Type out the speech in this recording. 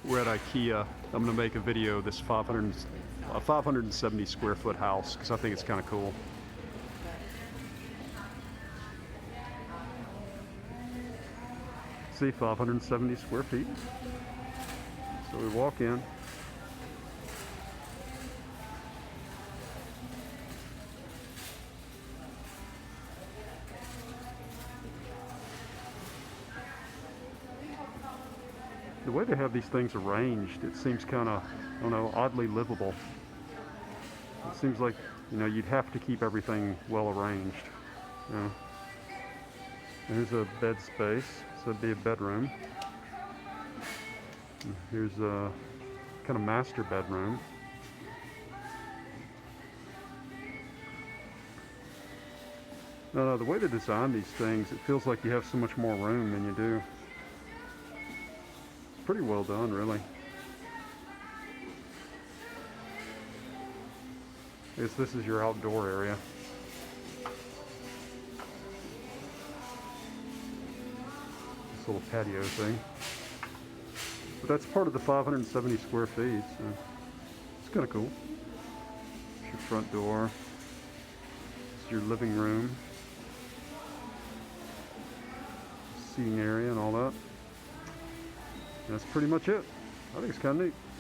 We're at Ikea. I'm gonna make a video of this 570 square foot house because I think it's kind of cool. See, 570 square feet. So we walk in. The way they have these things arranged, it seems kind of, I don't know, oddly livable. It seems like, you know, you'd have to keep everything well arranged. You know. There's a bed space, so it'd be a bedroom. And here's a kind of master bedroom. No, the way they design these things, it feels like you have so much more room than you do. Pretty well done, really. I guess this is your outdoor area. This little patio thing. But that's part of the 570 square feet, so it's kind of cool. It's your front door. It's your living room. Seating area and all that. And that's pretty much it. I think it's kind of neat.